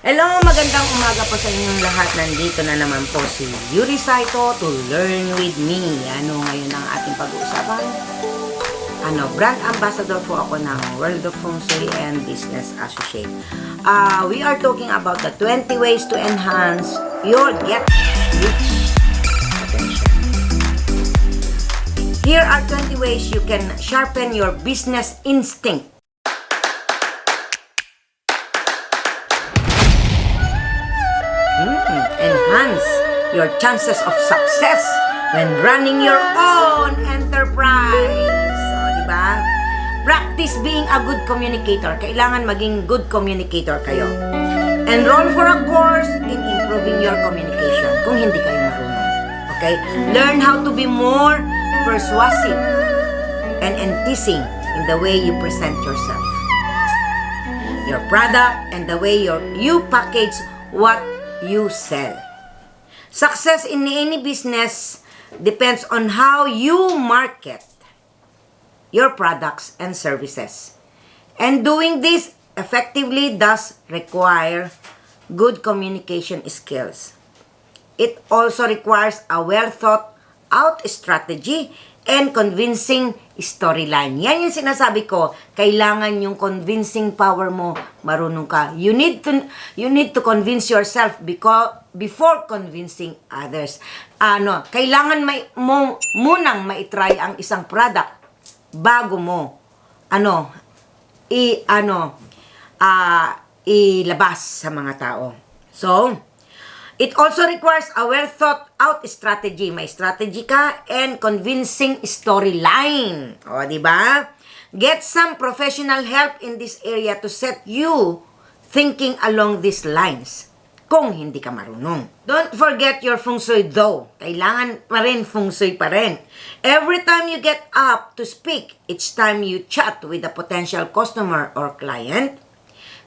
Hello, magandang umaga po sa inyong lahat. Nandito na naman po si Yuri Saito to learn with me. Ano ngayon ang ating pag-uusapan? Brand ambassador po ako ng World of Feng Shui and Business Associate. We are talking about the 20 ways to enhance your get-rich potential. Here are 20 ways you can sharpen your business instinct. Enhance your chances of success when running your own enterprise. So, diba? Practice being a good communicator. Kailangan maging good communicator kayo. Enroll for a course in improving your communication kung hindi kayo marunong. Okay? Learn how to be more persuasive and enticing in the way you present yourself, your product, and the way you package what you sell. Success in any business depends on how you market your products and services. And doing this effectively does require good communication skills. It also requires a well-thought-out strategy and convincing storyline. Yan yung sinasabi ko, kailangan yung convincing power mo, marunong ka. You need to convince yourself before convincing others. Kailangan munang maitry ang isang product bago mo ilabas sa mga tao. So, it also requires a well-thought-out strategy. May strategy ka and convincing storyline. O, diba? Get some professional help in this area to set you thinking along these lines kung hindi ka marunong. Don't forget your Feng Shui though. Kailangan pa rin Feng Shui pa rin. Every time you get up to speak, each time you chat with a potential customer or client,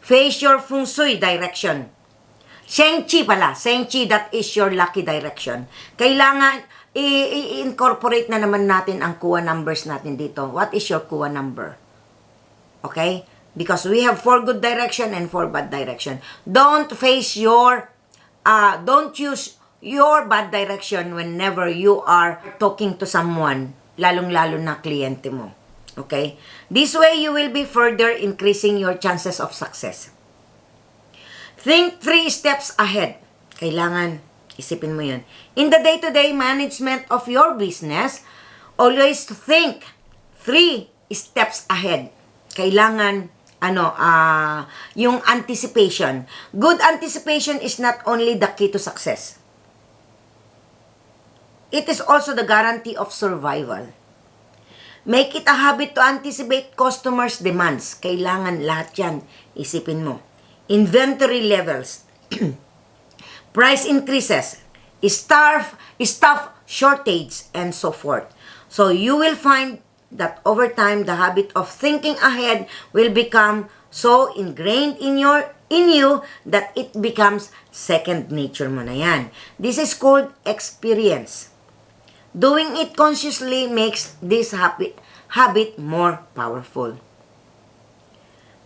face your Feng Shui direction. Sheng Chi pala. Sheng Chi, that is your lucky direction. Kailangan i-incorporate na naman natin ang kuha numbers natin dito. What is your kuha number? Okay? Because we have 4 good direction and 4 bad direction. Don't use your bad direction whenever you are talking to someone, lalong-lalo na kliyente mo. Okay? This way, you will be further increasing your chances of success. Think 3 steps ahead. Kailangan, isipin mo yun. In the day-to-day management of your business, always think 3 steps ahead. Kailangan, yung anticipation. Good anticipation is not only the key to success. It is also the guarantee of survival. Make it a habit to anticipate customers' demands. Kailangan lahat yan. Isipin mo. Inventory levels, price increases, staff shortage, and so forth. So you will find that over time, the habit of thinking ahead will become so ingrained in you that it becomes second nature mo na yan. This is called experience. Doing it consciously makes this habit more powerful.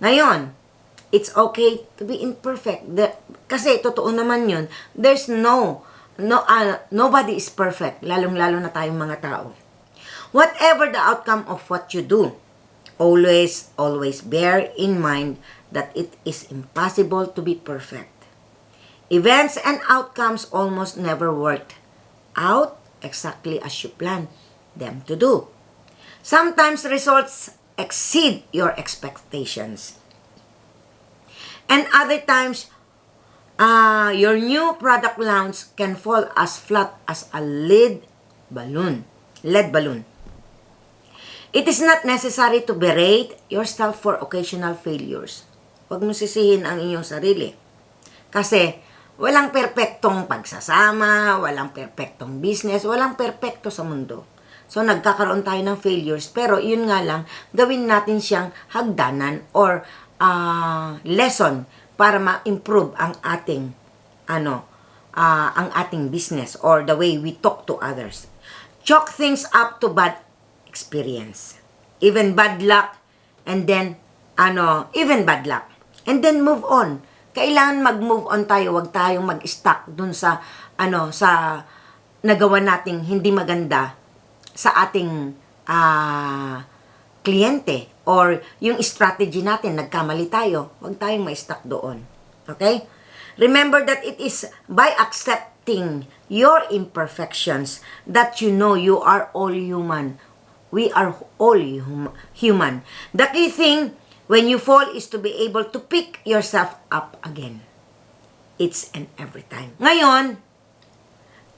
Ngayon, it's okay to be imperfect. Kasi totoo naman yun. There's nobody is perfect. Lalong-lalo na tayong mga tao. Whatever the outcome of what you do, always bear in mind that it is impossible to be perfect. Events and outcomes almost never work out exactly as you plan them to do. Sometimes results exceed your expectations. And other times, your new product launch can fall as flat as a lead balloon. It is not necessary to berate yourself for occasional failures. Huwag mo sisihin ang inyong sarili. Kasi walang perpektong pagsasama, walang perpektong business, walang perpekto sa mundo. So nagkakaroon tayo ng failures, pero yun nga lang, gawin natin siyang hagdanan or lesson para ma-improve ang ating business or the way we talk to others. Chalk things up to bad experience, even bad luck, and then move on. Kailangan mag-move on tayo, wag tayong mag-stuck dun sa, sa nagawa nating hindi maganda sa ating kliyente or yung strategy natin, nagkamali tayo, wag tayong ma-stuck doon. Okay? Remember that it is by accepting your imperfections that you know you are all human. We are all human. The key thing when you fall is to be able to pick yourself up again. It's an every time. Ngayon,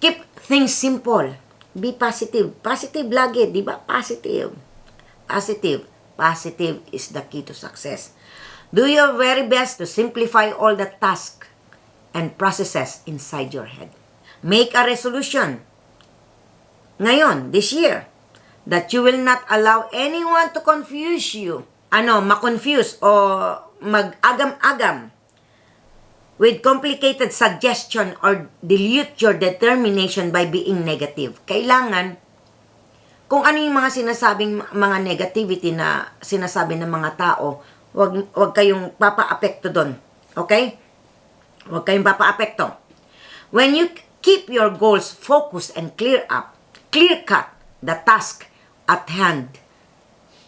keep things simple. Be positive. Positive lagi, di ba? Positive. Positive. Positive is the key to success. Do your very best to simplify all the tasks and processes inside your head. Make a resolution ngayon, this year, that you will not allow anyone to confuse you. Ma-confuse o mag-agam-agam with complicated suggestion or dilute your determination by being negative. Kailangan, kung ano yung mga sinasabing mga negativity na sinasabi ng mga tao, wag kayong papa-apekto doon. Okay? Wag kayong papa-apekto. When you keep your goals focused and clear-cut, the task at hand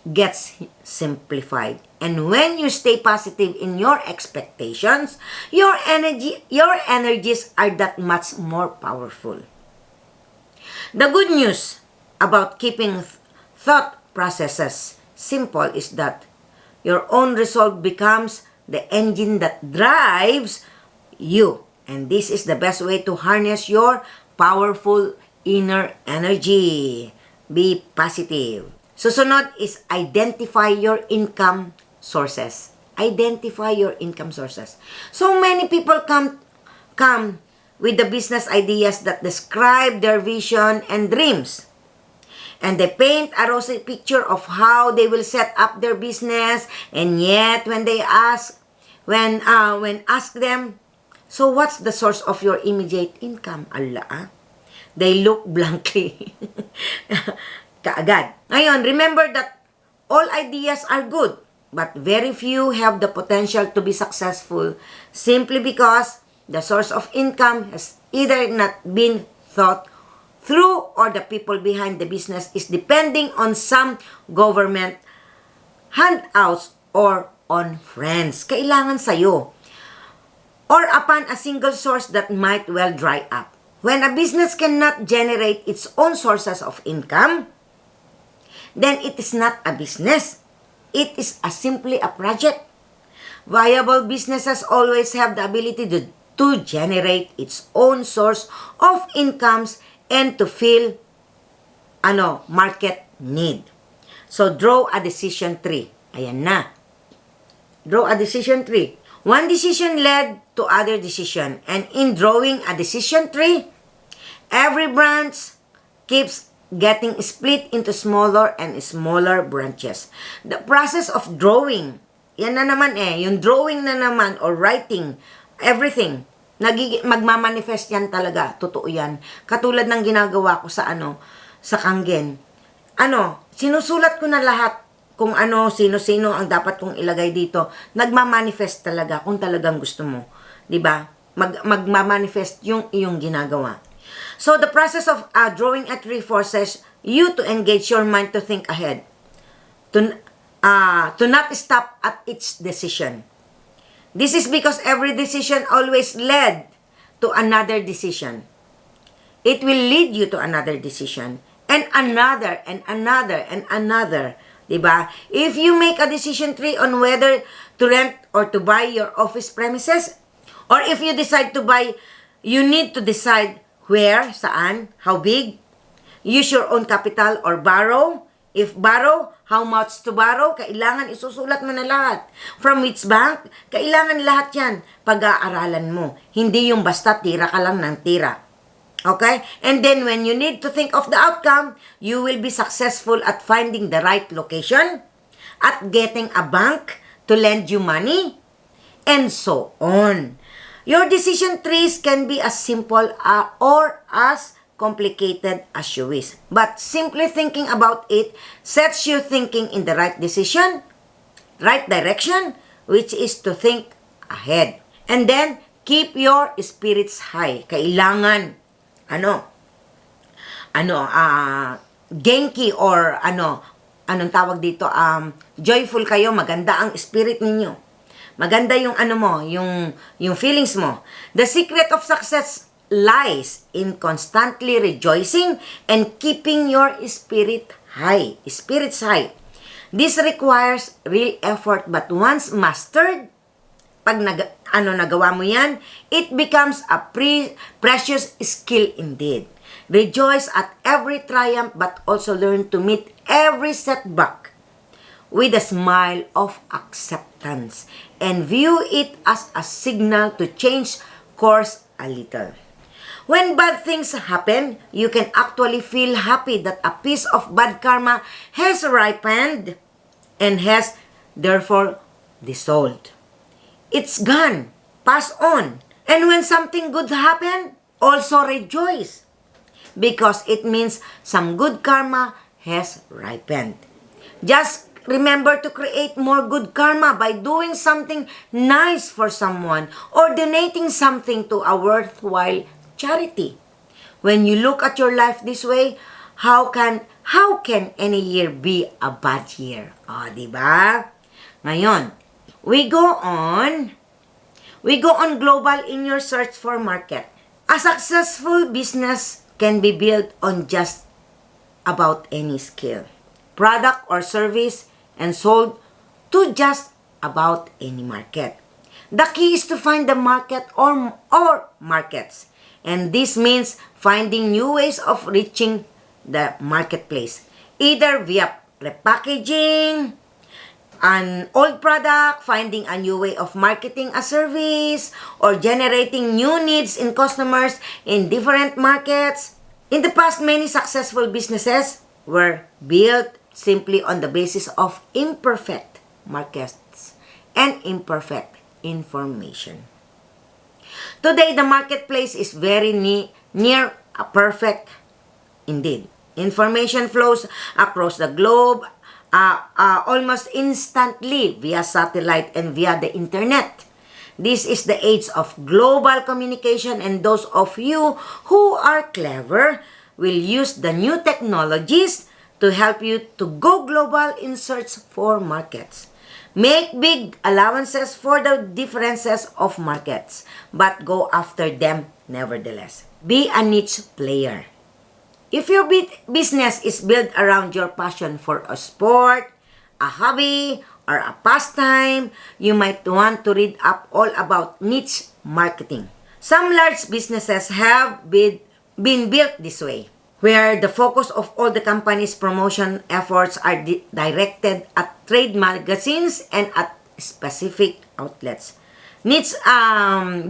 gets simplified. And when you stay positive in your expectations, your energies are that much more powerful. The good news about keeping thought processes simple is that your own resolve becomes the engine that drives you. And this is the best way to harness your powerful inner energy. Be positive. Susunod is identify your income sources. Identify your income sources. So many people come with the business ideas that describe their vision and dreams. And they paint a rosy picture of how they will set up their business, and yet when asked them, so what's the source of your immediate income? They look blankly. Kaagad. Ngayon, remember that all ideas are good, but very few have the potential to be successful simply because the source of income has either not been thought through or the people behind the business is depending on some government handouts or on friends. Kailangan sa'yo. Or upon a single source that might well dry up. When a business cannot generate its own sources of income, then it is not a business. It is simply a project. Viable businesses always have the ability to generate its own source of incomes and to fill market need. So, draw a decision tree. Ayan na. Draw a decision tree. One decision led to other decision. And in drawing a decision tree, every branch keeps getting split into smaller and smaller branches. The process of drawing, yan na naman yung drawing na naman or writing, everything, magmamanifest yan talaga. Totoo yan. Katulad ng ginagawa ko sa sa Kangen. Sinusulat ko na lahat kung sino-sino ang dapat kong ilagay dito. Nagmamanifest talaga kung talagang gusto mo. 'Di ba? Magmamanifest yung iyong ginagawa. So the process of drawing a tree forces you to engage your mind to think ahead. To not stop at each decision. This is because every decision always led to another decision. It will lead you to another decision. And another, and another, and another. Diba? If you make a decision tree on whether to rent or to buy your office premises, or if you decide to buy, you need to decide where, saan, how big, use your own capital or borrow. If borrow, how much to borrow? Kailangan isusulat mo na lahat. From which bank? Kailangan lahat yan. Pag-aaralan mo. Hindi yung basta tira ka lang ng tira. Okay? And then when you need to think of the outcome, you will be successful at finding the right location, at getting a bank to lend you money, and so on. Your decision trees can be as simple or as complicated as you wish. But simply thinking about it sets you thinking in the right decision, right direction, which is to think ahead. And then, keep your spirits high. Kailangan, genki or anong tawag dito, joyful kayo, maganda ang spirit ninyo. Maganda yung yung feelings mo. The secret of success lies in constantly rejoicing and keeping your spirits high. This requires real effort, but once mastered, pag nagawa mo yan, it becomes a precious skill indeed. Rejoice at every triumph, but also learn to meet every setback with a smile of acceptance and view it as a signal to change course a little. When bad things happen, you can actually feel happy that a piece of bad karma has ripened and has therefore dissolved. It's gone. Pass on. And when something good happens, also rejoice, because it means some good karma has ripened. Just remember to create more good karma by doing something nice for someone or donating something to a worthwhile charity. When you look at your life this way, how can any year be a bad year? Diba? Ngayon, we go on global in your search for market. A successful business can be built on just about any skill, product or service, and sold to just about any market. The key is to find the market or markets. And this means finding new ways of reaching the marketplace, either via repackaging an old product, finding a new way of marketing a service, or generating new needs in customers in different markets. In the past, many successful businesses were built simply on the basis of imperfect markets and imperfect information. Today, the marketplace is very near a perfect indeed. Information flows across the globe almost instantly via satellite and via the internet. This is the age of global communication, and those of you who are clever will use the new technologies to help you to go global in search for markets. Make big allowances for the differences of markets, but go after them nevertheless. Be a niche player. If your business is built around your passion for a sport, a hobby, or a pastime, you might want to read up all about niche marketing. Some large businesses have been built this way, where the focus of all the company's promotion efforts are directed at trade magazines and at specific outlets. Niche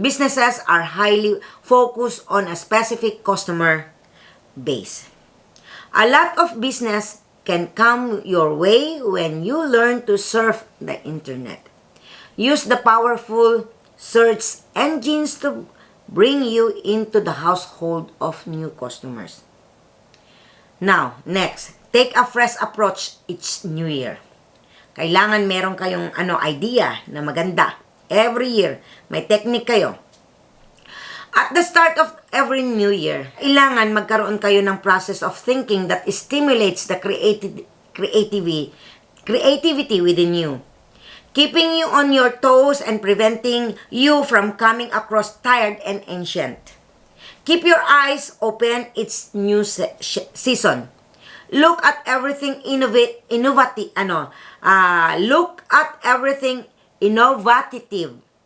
businesses are highly focused on a specific customer base. A lot of business can come your way when you learn to surf the internet. Use the powerful search engines to bring you into the household of new customers. Now, next, take a fresh approach each new year. Kailangan meron kayong idea na maganda. Every year, may technique kayo. At the start of every new year, kailangan magkaroon kayo ng process of thinking that stimulates the creativity within you, keeping you on your toes and preventing you from coming across tired and ancient. Keep your eyes open, it's new season. Look at everything innovative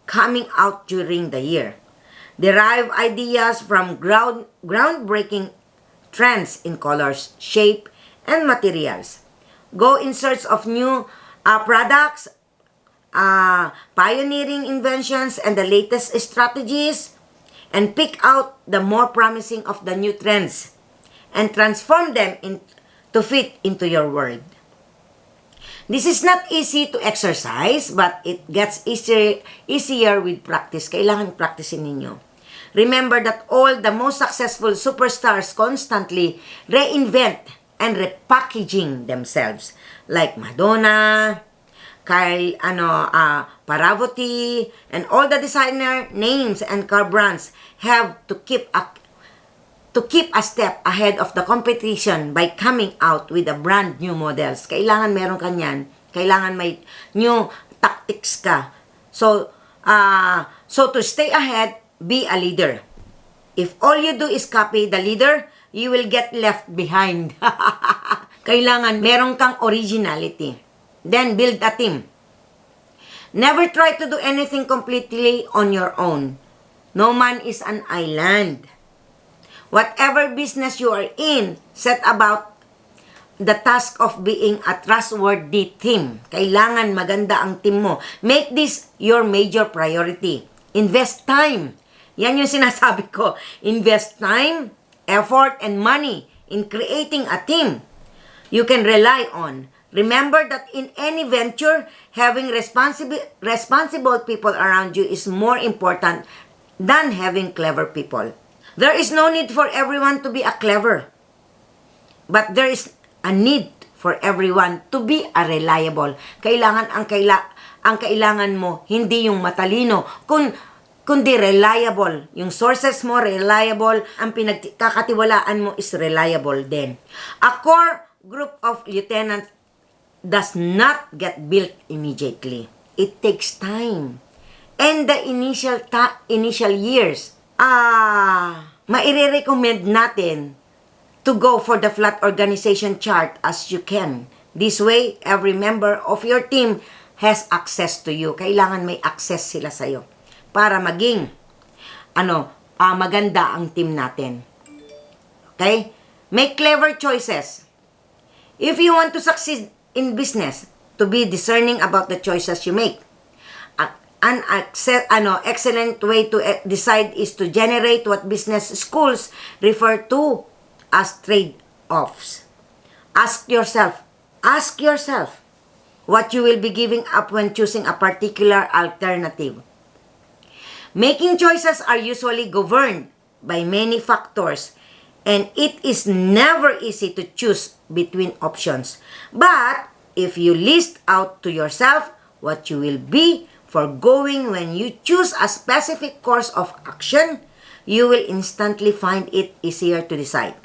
coming out during the year. Derive ideas from groundbreaking trends in colors, shape, and materials. Go in search of new products, pioneering inventions, and the latest strategies, and pick out the more promising of the new trends and transform them to fit into your world. This is not easy to exercise, but it gets easier with practice. Kailangan practicein ninyo. Remember that all the most successful superstars constantly reinvent and repackaging themselves, like Madonna, Kyle, Paravotti, and all the designer names and car brands have to keep a step ahead of the competition by coming out with a brand new models. Kailangan meron ka niyan. Kailangan may new tactics ka. So to stay ahead, be a leader. If all you do is copy the leader, you will get left behind. Kailangan meron kang originality. Then build a team. Never try to do anything completely on your own. No man is an island. Whatever business you are in, set about the task of being a trustworthy team. Kailangan maganda ang team mo. Make this your major priority. Invest time. Yan yung sinasabi ko. Invest time, effort, and money in creating a team you can rely on. Remember that in any venture, having responsible people around you is more important than having clever people. There is no need for everyone to be a clever, but there is a need for everyone to be a reliable. Kailangan ang kailangan mo hindi yung matalino, kundi reliable. Yung sources mo reliable, ang pinagkakatiwalaan mo is reliable din. A core group of lieutenants does not get built immediately. It takes time. And the initial years, maire-recommend natin to go for the flat organization chart as you can. This way, every member of your team has access to you. Kailangan may access sila sa'yo para maging maganda ang team natin. Okay? Make clever choices. If you want to succeed in business, to be discerning about the choices you make. An excellent way to decide is to generate what business schools refer to as trade-offs. Ask yourself what you will be giving up when choosing a particular alternative. Making choices are usually governed by many factors, and it is never easy to choose between options. But if you list out to yourself what you will be foregoing when you choose a specific course of action, you will instantly find it easier to decide.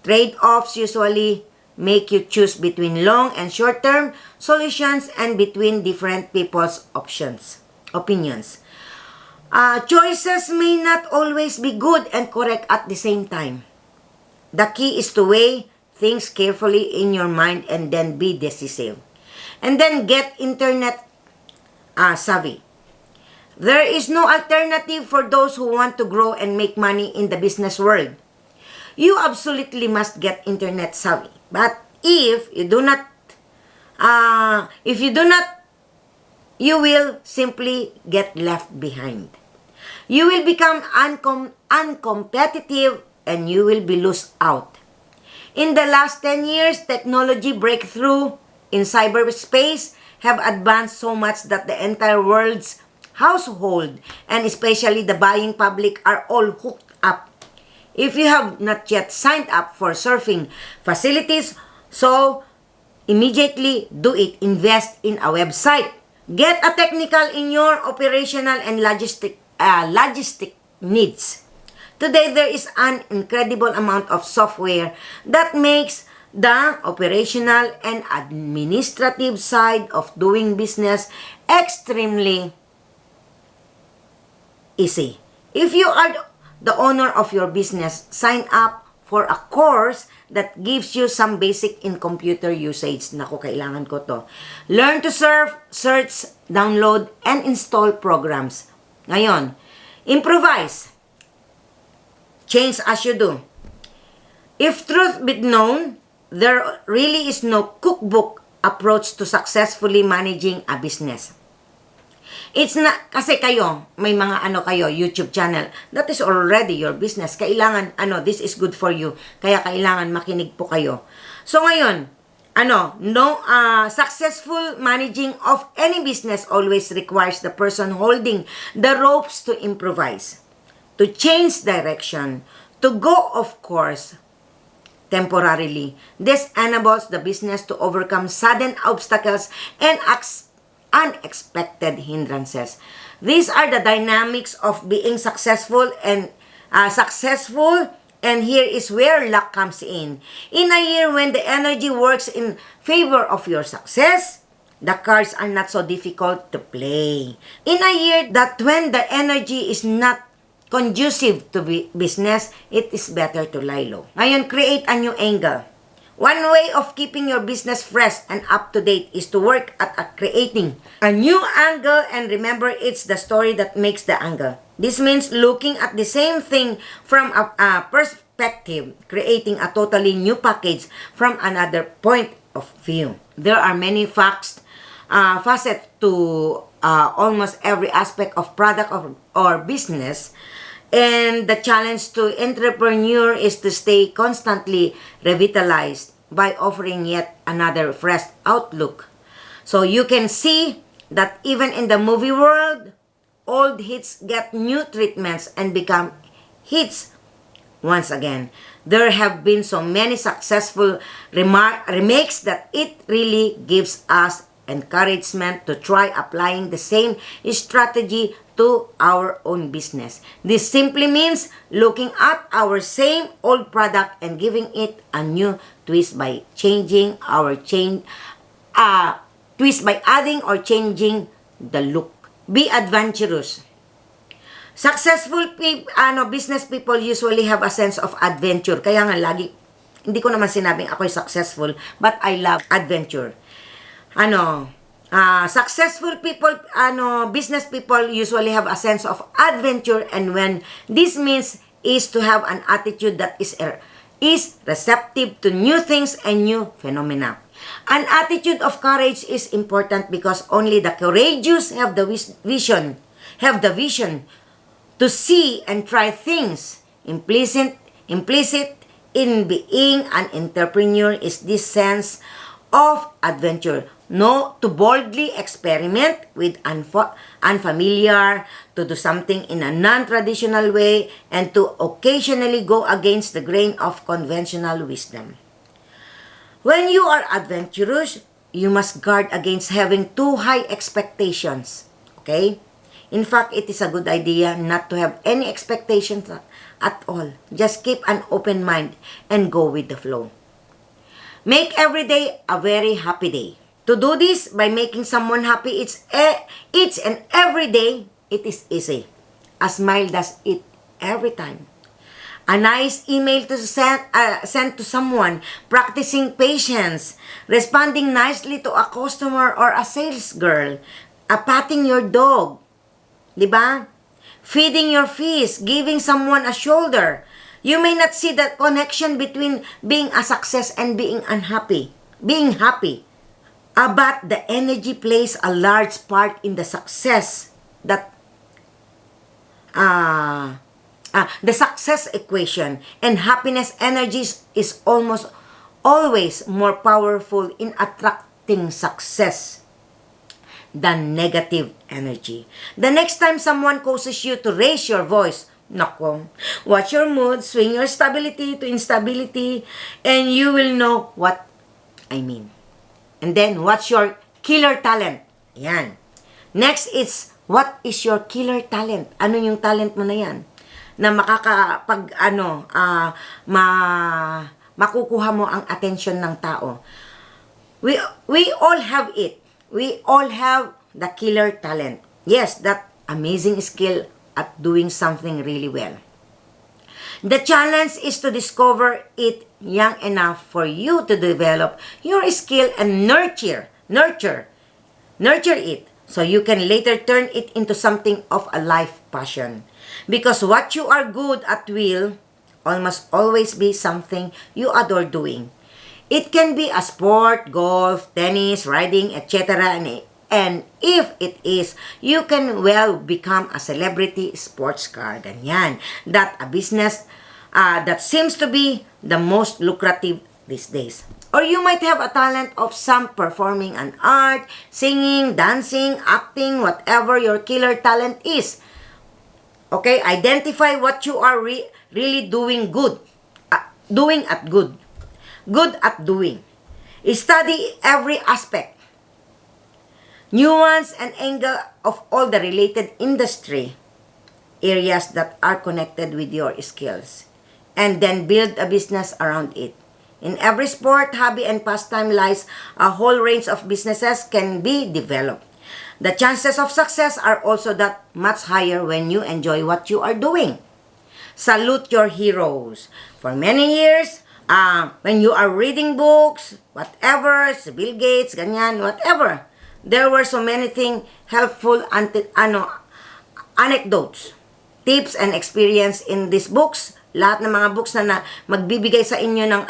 Trade-offs usually make you choose between long and short-term solutions and between different people's opinions. Choices may not always be good and correct at the same time. The key is to weigh things carefully in your mind and then be decisive. And then get internet savvy. There is no alternative for those who want to grow and make money in the business world. You absolutely must get internet savvy. But if you do not, you will simply get left behind. You will become uncompetitive and you will be lost out. In the last 10 years, technology breakthrough in cyberspace have advanced so much that the entire world's household and especially the buying public are all hooked up. If you have not yet signed up for surfing facilities, so immediately do it. Invest in a website. Get a technical in your operational and logistic needs. Today, there is an incredible amount of software that makes the operational and administrative side of doing business extremely easy. If you are the owner of your business, sign up for a course that gives you some basic in computer usage. Naku, kailangan ko to. Learn to surf, search, download, and install programs. Ngayon, improvise. Change as you do. If truth be known, there really is no cookbook approach to successfully managing a business. It's not, kasi kayo, may mga YouTube channel, that is already your business. Kailangan, this is good for you. Kaya kailangan makinig po kayo. So ngayon, successful managing of any business always requires the person holding the ropes to improvise, to change direction, to go off course, temporarily. This enables the business to overcome sudden obstacles and unexpected hindrances. These are the dynamics of being successful, and here is where luck comes in. In a year when the energy works in favor of your success, the cards are not so difficult to play. In a year that when the energy is not conducive to business, it is better to lie low. Ngayon, create a new angle. One way of keeping your business fresh and up to date is to work at creating a new angle, and remember, it's the story that makes the angle. This means looking at the same thing from a perspective, creating a totally new package from another point of view. There are many facets to almost every aspect of product or business. And the challenge to entrepreneur is to stay constantly revitalized by offering yet another fresh outlook. So you can see that even in the movie world, old hits get new treatments and become hits once again. There have been so many successful remakes that it really gives us encouragement to try applying the same strategy to our own business. This simply means looking at our same old product and giving it a new twist by adding or changing the look. Be adventurous. Successful business people usually have a sense of adventure. Kaya nga lagi, hindi ko naman sinabing ako'y successful, but I love adventure. Successful people, business people usually have a sense of adventure, and when this means is to have an attitude that is receptive to new things and new phenomena. An attitude of courage is important because only the courageous have the vision to see and try things. Implicit in being an entrepreneur is this sense of adventure. No, to boldly experiment with unfamiliar, to do something in a non-traditional way, and to occasionally go against the grain of conventional wisdom. When you are adventurous, you must guard against having too high expectations. Okay? In fact, it is a good idea not to have any expectations at all. Just keep an open mind and go with the flow. Make every day a very happy day. To do this by making someone happy each and every day, it is easy. A smile does it every time. A nice email to send to someone, practicing patience, responding nicely to a customer or a sales girl, patting your dog, diba? Feeding your fish, giving someone a shoulder. You may not see the connection between being a success and being happy. But the energy plays a large part in the success that the success equation, and happiness energies is almost always more powerful in attracting success than negative energy. The next time someone causes you to raise your voice, nako, watch your mood, swing your stability to instability, and you will know what I mean. And then, what's your killer talent? Yan. Next is, what is your killer talent? Ano yung talent mo na yan? Na makukuha mo ang attention ng tao. We all have it. We all have the killer talent. Yes, that amazing skill at doing something really well. The challenge is to discover it young enough for you to develop your skill and nurture it so you can later turn it into something of a life passion. Because what you are good at will almost always be something you adore doing. It can be a sport, golf, tennis, riding, etc. And if it is, you can well become a celebrity sports car. Ganyan. That a business that seems to be the most lucrative these days. Or you might have a talent of some performing an art, singing, dancing, acting, whatever your killer talent is. Okay, identify what you are really doing good. Good at doing. Study every aspect. nuance and angle of all the related industry areas that are connected with your skills, and then build a business around it. In every sport, hobby, and pastime lies a whole range of businesses can be developed. The chances of success are also that much higher when you enjoy what you are doing. Salute your heroes. For many years, when you are reading books, whatever, si Bill Gates, ganyan, whatever, there were so many helpful anecdotes, tips, and experience in these books. Lahat ng mga books na magbibigay sa inyo ng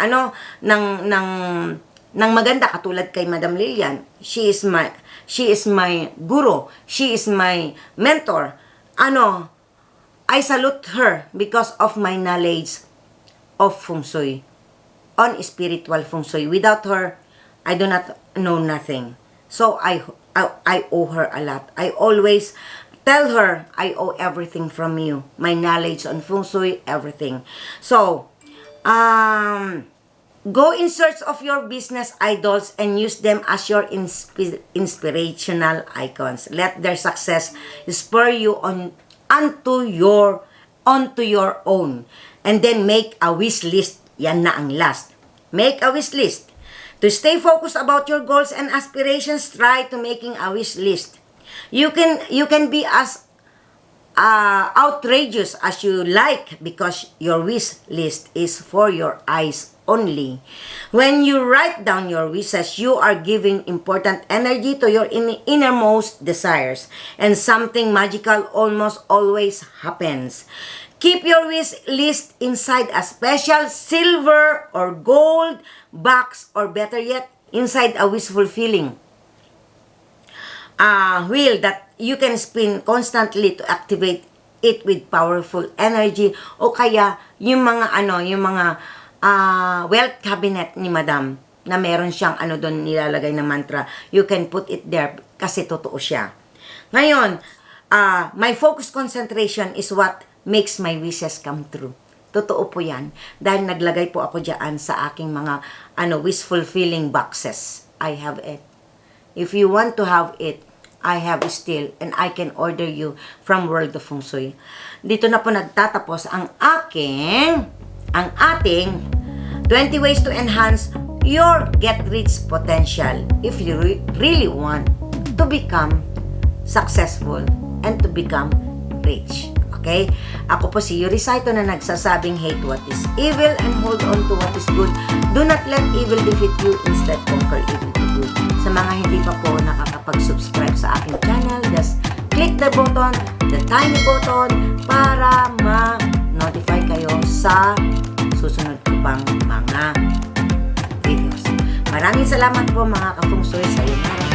ng maganda, katulad kay Madam Lilian. She is my guru. She is my mentor. I salute her because of my knowledge of Feng Shui, on spiritual Feng Shui. Without her, I do not know nothing. So I owe her a lot. I always tell her, I owe everything from you. My knowledge on Feng Shui, everything. So, go in search of your business idols and use them as your inspirational icons. Let their success spur you onto your own. And then make a wish list. Yan na ang last. Make a wish list. To stay focused about your goals and aspirations, try to making a wish list. You can be as outrageous as you like, because your wish list is for your eyes only. When you write down your wishes, you are giving important energy to your innermost desires, and something magical almost always happens. Keep your wish list inside a special silver or gold box, or better yet, inside a wish fulfilling wheel that you can spin constantly to activate it with powerful energy. O kaya yung mga wealth cabinet ni Madam na meron siyang doon nilalagay na mantra, you can put it there kasi totoo siya. Ngayon, my focus concentration is what makes my wishes come true. Totoo po yan. Dahil naglagay po ako dyan sa aking mga wish fulfilling boxes. I have it. If you want to have it, I have still, and I can order you from World of Feng Shui. Dito na po nagtatapos ang ating 20 ways to enhance your get-rich potential if you really want to become successful and to become rich. Okay? Ako po si Yuri Saito na nagsasabing hate what is evil and hold on to what is good. Do not let evil defeat you, instead conquer evil to good. Sa mga hindi pa po nakakapag-subscribe sa aking channel, just click the button, the tiny button, para ma-notify kayo sa susunod ko pang mga videos. Maraming salamat po mga ka-Feng Shui. Sayonara.